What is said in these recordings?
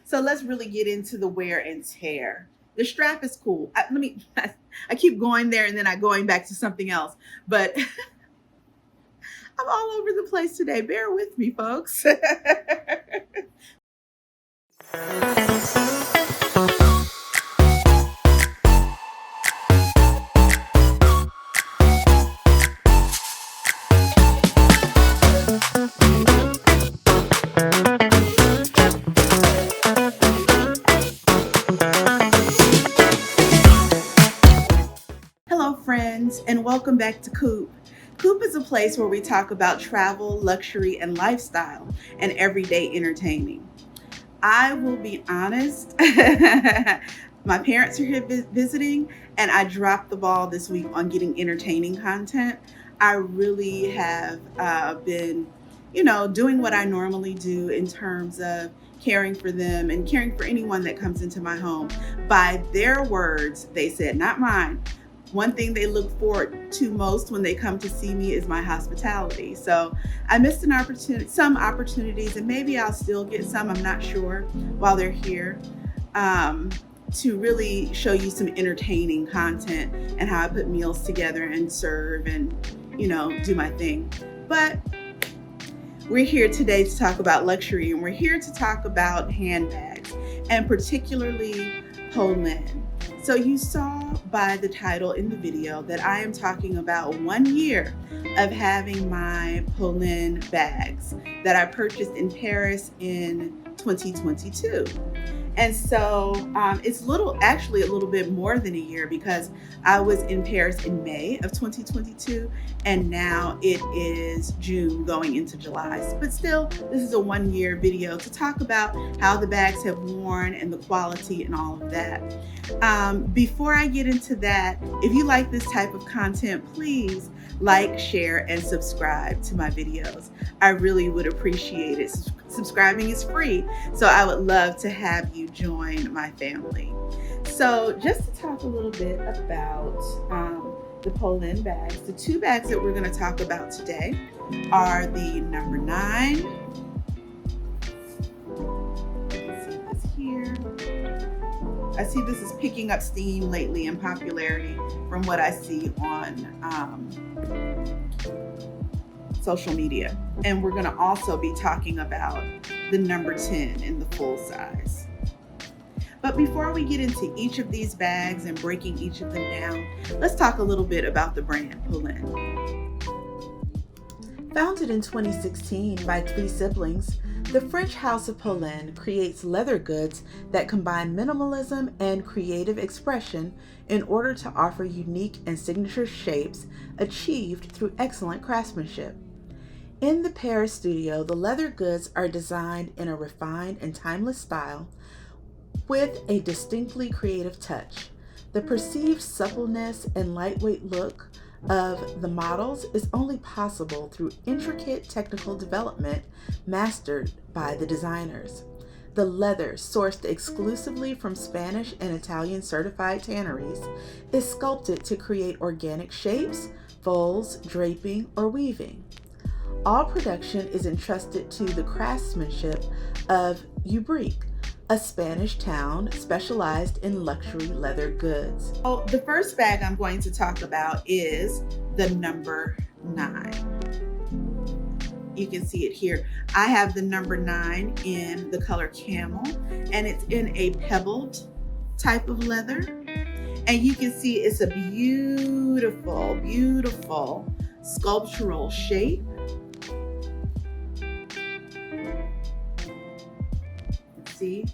So let's really get into the wear and tear. The strap is cool. I keep going there and then I'm going back to something else, but I'm all over the place today. Bear with me, folks. Hello, friends, and welcome back to Coop. Coop is a place where we talk about travel, luxury, and lifestyle, and everyday entertaining. I will be honest, my parents are here visiting, and I dropped the ball this week on getting entertaining content. I really have been, doing what I normally do in terms of caring for them and caring for anyone that comes into my home. By their words, they said, not mine. One thing they look forward to most when they come to see me is my hospitality. So I missed some opportunities, and maybe I'll still get some, I'm not sure, while they're here, to really show you some entertaining content and how I put meals together and serve and, do my thing. But we're here today to talk about luxury, and we're here to talk about handbags, and particularly Polene. So you saw by the title in the video that I am talking about 1 year of having my Polene bags that I purchased in Paris in 2022. And so it's actually a little bit more than a year, because I was in Paris in May of 2022, and now it is June going into July. But still, this is a 1 year video to talk about how the bags have worn and the quality and all of that. Before I get into that, if you like this type of content, please like, share, and subscribe to my videos. I really would appreciate it. Subscribing is free, so I would love to have you join my family. So just to talk a little bit about the Polene bags, the two bags that we're going to talk about today are the number 9. You can see this here. I see this is picking up steam lately in popularity from what I see on social media. And we're going to also be talking about the number 10 in the full size. But before we get into each of these bags and breaking each of them down, let's talk a little bit about the brand Polene. Founded in 2016 by 3 siblings, the French house of Polene creates leather goods that combine minimalism and creative expression in order to offer unique and signature shapes achieved through excellent craftsmanship. In the Paris studio, the leather goods are designed in a refined and timeless style with a distinctly creative touch. The perceived suppleness and lightweight look of the models is only possible through intricate technical development mastered by the designers. The leather, sourced exclusively from Spanish and Italian certified tanneries, is sculpted to create organic shapes, folds, draping, or weaving. All production is entrusted to the craftsmanship of Ubrique, a Spanish town specialized in luxury leather goods. So the first bag I'm going to talk about is the number 9. You can see it here. I have the number 9 in the color camel, and it's in a pebbled type of leather. And you can see it's a beautiful, beautiful sculptural shape. See,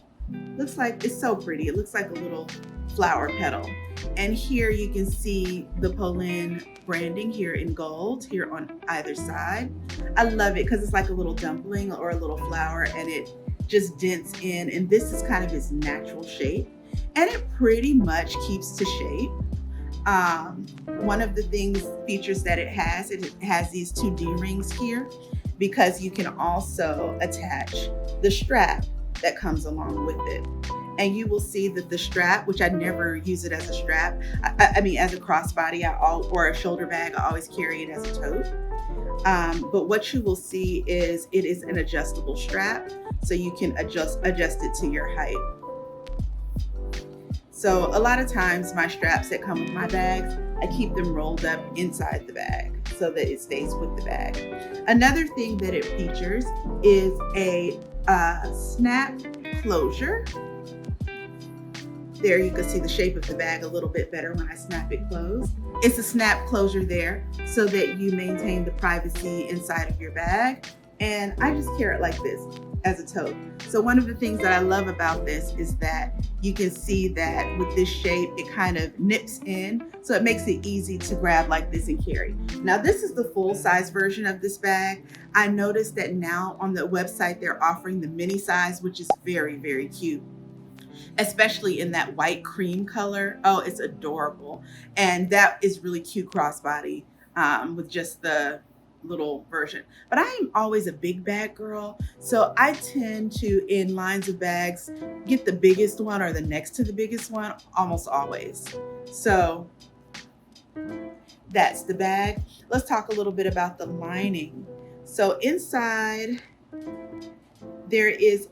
looks like it's so pretty. It looks like a little flower petal. And here you can see the Polene branding here in gold here on either side. I love it because it's like a little dumpling or a little flower, and it just dents in, and this is kind of its natural shape, and it pretty much keeps to shape. One of the features that it has these 2 D-rings here, because you can also attach the strap that comes along with it. and you will see that the strap, which I never use it as a strap, I mean as a crossbody, or a shoulder bag, I always carry it as a tote. But what you will see is it is an adjustable strap, so you can adjust it to your height. So a lot of times my straps that come with my bags, I keep them rolled up inside the bag so that it stays with the bag. Another thing that it features is a snap closure. There you can see the shape of the bag a little bit better when I snap it closed. It's a snap closure there so that you maintain the privacy inside of your bag. And I just carry it like this as a tote. So one of the things that I love about this is that you can see that with this shape, it kind of nips in. So it makes it easy to grab like this and carry. Now this is the full size version of this bag. I noticed that now on the website, they're offering the mini size, which is very, very cute, especially in that white cream color. Oh, it's adorable. And that is really cute crossbody with just the little version. But I am always a big bag girl, so I tend to, in lines of bags, get the biggest one or the next to the biggest one almost always. So that's the bag. Let's talk a little bit about the lining. So inside there is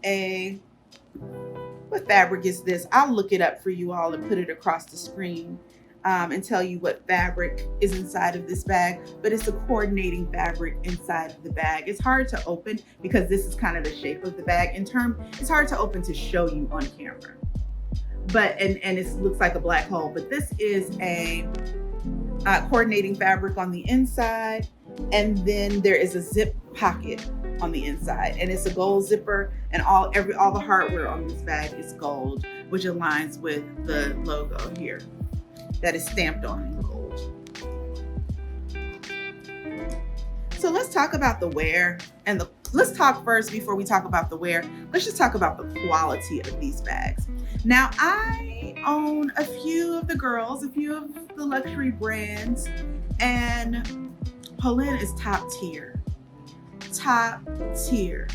what fabric is this? I'll look it up for you all and put it across the screen and tell you what fabric is inside of this bag, but it's a coordinating fabric inside of the bag. It's hard to open because this is kind of the shape of the bag. It's hard to open to show you on camera, but and it looks like a black hole, but this is a coordinating fabric on the inside, and then there is a zip pocket on the inside, and it's a gold zipper, and all the hardware on this bag is gold, which aligns with the logo here that is stamped on in gold. So let's talk about the wear, and let's talk first before we talk about the wear. Let's just talk about the quality of these bags. Now I own a few of the luxury brands, and Polene is top tier. Top tier.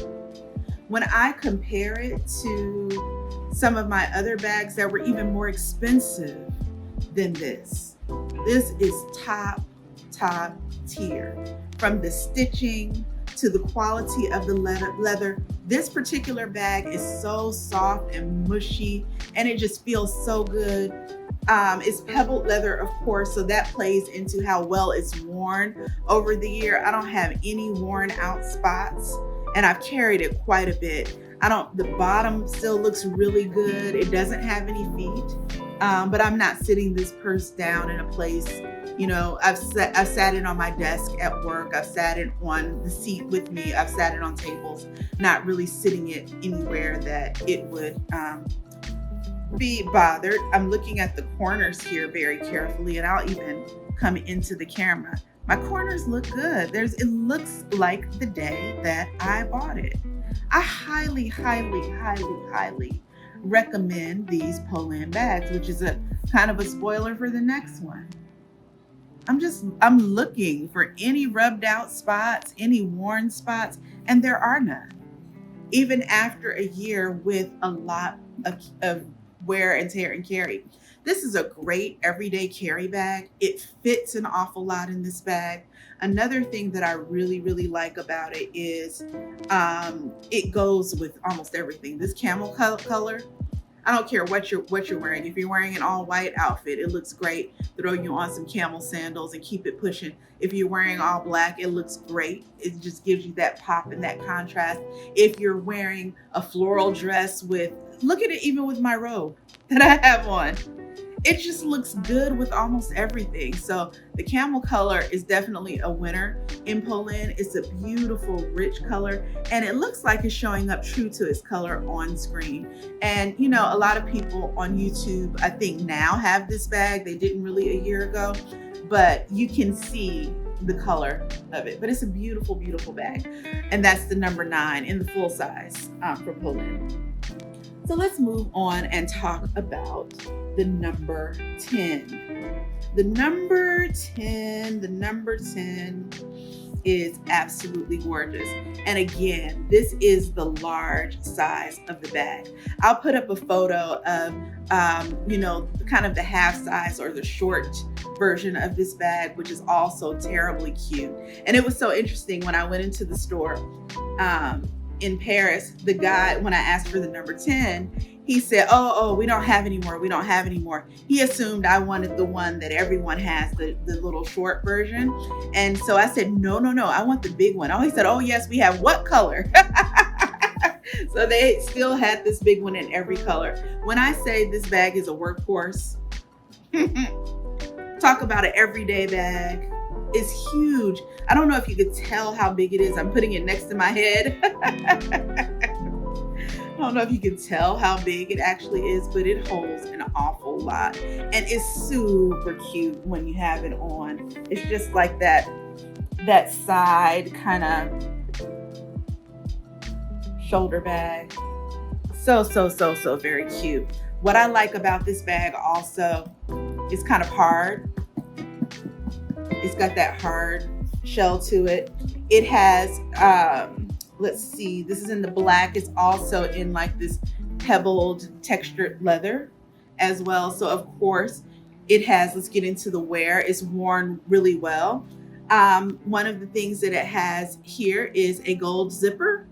When I compare it to some of my other bags that were even more expensive than this is top tier. From the stitching to the quality of the leather, this particular bag is so soft and mushy, and it just feels so good. It's pebbled leather, of course, so that plays into how well it's worn over the year. I don't have any worn out spots, and I've carried it quite a bit. The bottom still looks really good. It doesn't have any feet, but I'm not sitting this purse down in a place. I've sat it on my desk at work. I've sat it on the seat with me. I've sat it on tables, not really sitting it anywhere that it would be bothered. I'm looking at the corners here very carefully, and I'll even come into the camera. My corners look good. It looks like the day that I bought it. I highly recommend these Polene bags, which is a kind of a spoiler for the next one. I'm looking for any rubbed out spots, any worn spots, and there are none. Even after a year with a lot of wear and tear and carry. This is a great everyday carry bag. It fits an awful lot in this bag. Another thing that I really like about it is it goes with almost everything. This camel color, I don't care what you're wearing. If you're wearing an all white outfit, it looks great. Throw you on some camel sandals and keep it pushing. If you're wearing all black, it looks great. It just gives you that pop and that contrast. If you're wearing a floral dress look at it even with my robe that I have on. It just looks good with almost everything. So the camel color is definitely a winner in Polene. It's a beautiful, rich color, and it looks like it's showing up true to its color on screen. And a lot of people on YouTube, I think now have this bag. They didn't really a year ago, but you can see the color of it. But it's a beautiful, beautiful bag. And that's the number 9 in the full size for Polene. So let's move on and talk about the number 10. The number 10 is absolutely gorgeous. And again, this is the large size of the bag. I'll put up a photo of, kind of the half size or the short version of this bag, which is also terribly cute. And it was so interesting when I went into the store in Paris, the guy, when I asked for the number 10, he said, oh, we don't have any more. We don't have any more. He assumed I wanted the one that everyone has, the little short version. And so I said, no, I want the big one. Oh, he said, oh, yes, we have what color? So they still had this big one in every color. When I say this bag is a workhorse, talk about an everyday bag. It's huge. I don't know if you could tell how big it is. I'm putting it next to my head. I don't know if you can tell how big it actually is, but it holds an awful lot. And it's super cute when you have it on. It's just like that side kind of shoulder bag. So very cute. What I like about this bag also is kind of hard. It's got that hard shell to it. It has, let's see, this is in the black. It's also in like this pebbled textured leather as well. So of course it has, let's get into the wear. It's worn really well. One of the things that it has here is a gold zipper.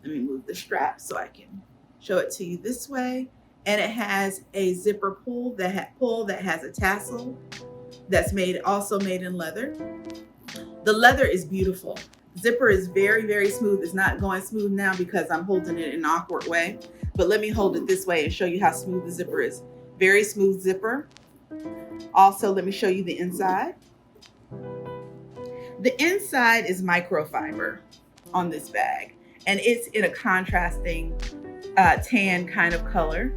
Let me move the strap so I can show it to you this way. And it has a zipper pull that has a tassel that's also made in leather. The leather is beautiful. Zipper is very, very smooth. It's not going smooth now because I'm holding it in an awkward way, but let me hold it this way and show you how smooth the zipper is. Very smooth zipper. Also, let me show you the inside. The inside is microfiber on this bag, and it's in a contrasting tan kind of color.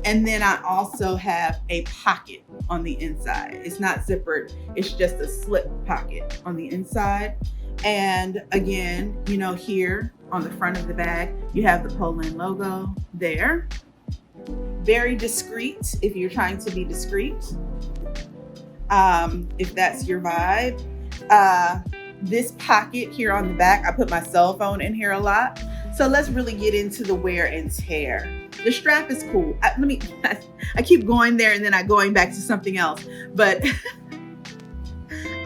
And then I also have a pocket on the inside. It's not zippered, it's just a slip pocket on the inside. And again, here on the front of the bag, you have the Polene logo there. Very discreet if you're trying to be discreet, if that's your vibe. This pocket here on the back, I put my cell phone in here a lot. So let's really get into the wear and tear. The strap is cool. I keep going there and then I'm going back to something else, but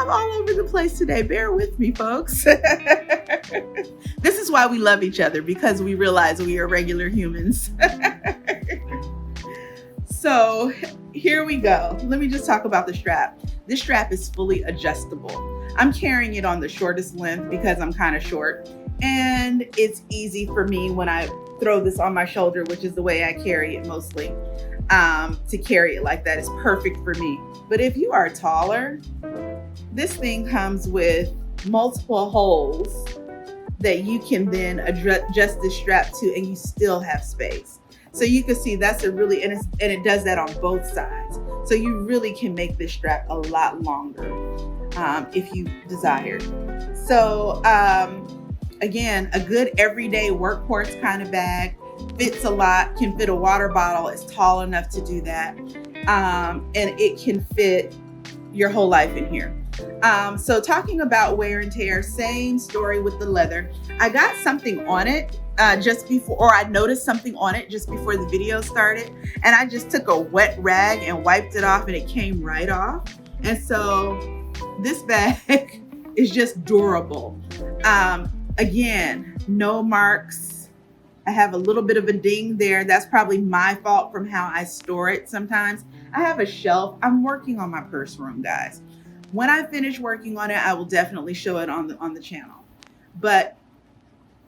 I'm all over the place today. Bear with me, folks. This is why we love each other, because we realize we are regular humans. So here we go. Let me just talk about the strap. This strap is fully adjustable. I'm carrying it on the shortest length because I'm kind of short, and it's easy for me when I throw this on my shoulder, which is the way I carry it mostly. To carry it like that is perfect for me. But if you are taller, this thing comes with multiple holes that you can then adjust the strap to, and you still have space. So you can see that's and it does that on both sides. So you really can make this strap a lot longer if you desired. So again, a good everyday workhorse kind of bag. Fits a lot, can fit a water bottle. It's tall enough to do that. And it can fit your whole life in here. So talking about wear and tear, same story with the leather. I got something on it just before, or I noticed something on it just before the video started. And I just took a wet rag and wiped it off, and it came right off. And so this bag is just durable. Again, no marks. I have a little bit of a ding there. That's probably my fault from how I store it sometimes. I have a shelf. I'm working on my purse room, guys. When I finish working on it, I will definitely show it on the channel. But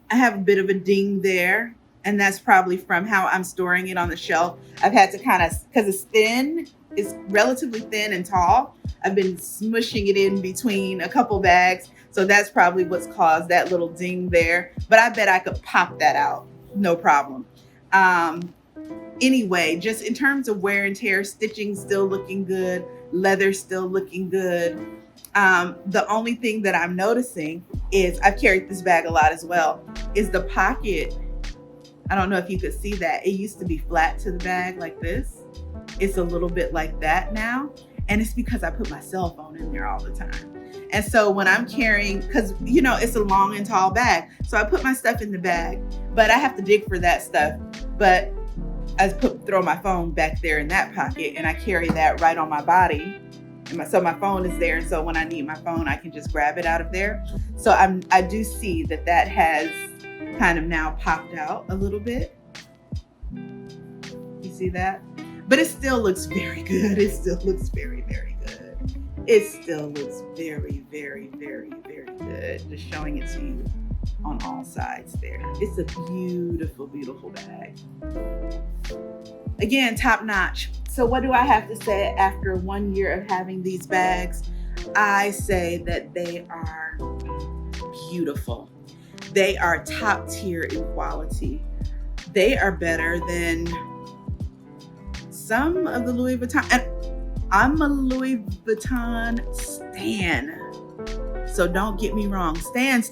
I have a bit of a ding there, and that's probably from how I'm storing it on the shelf. I've had to because it's thin, it's relatively thin and tall. I've been smushing it in between a couple bags. So that's probably what's caused that little ding there. But I bet I could pop that out. No problem. Anyway, just in terms of wear and tear, stitching still looking good, leather still looking good. The only thing that I'm noticing is, I've carried this bag a lot as well, is the pocket. I don't know if you could see that. It used to be flat to the bag like this. It's a little bit like that now. And it's because I put my cell phone in there all the time. And so when I'm carrying, because it's a long and tall bag, so I put my stuff in the bag, but I have to dig for that stuff. But I throw my phone back there in that pocket, and I carry that right on my body. So my phone is there, and so when I need my phone, I can just grab it out of there. So I do see that has kind of now popped out a little bit. You see that? But it still looks very good. It still looks very, very good. It still looks very, very, very, very good. Just showing it to you on all sides there. It's a beautiful, beautiful bag. Again, top notch. So what do I have to say after 1 year of having these bags? I say that they are beautiful. They are top tier in quality. They are better than some of the Louis Vuitton. And I'm a Louis Vuitton stan. So don't get me wrong. Stan.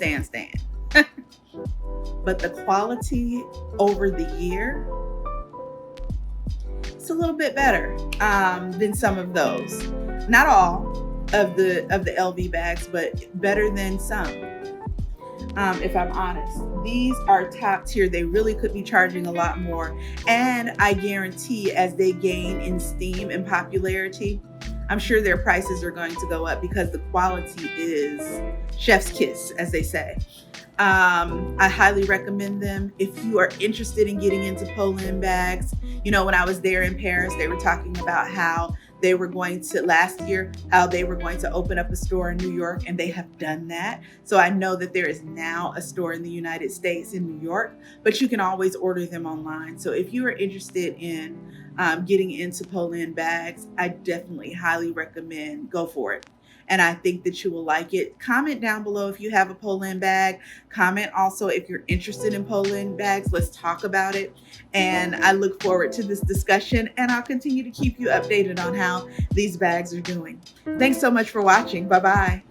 But the quality over the year, it's a little bit better than some of those. Not all of the LV bags, but better than some. If I'm honest, these are top tier. They really could be charging a lot more. And I guarantee as they gain in steam and popularity, I'm sure their prices are going to go up because the quality is chef's kiss, as they say. I highly recommend them. If you are interested in getting into Polene bags, when I was there in Paris, they were talking about how they were going to open up a store in New York, and they have done that. So I know that there is now a store in the United States in New York, but you can always order them online. So if you are interested in getting into Polene bags, I definitely highly recommend go for it. And I think that you will like it. Comment down below if you have a Polene bag. Comment also if you're interested in Polene bags. Let's talk about it. And I look forward to this discussion, and I'll continue to keep you updated on how these bags are doing. Thanks so much for watching. Bye-bye.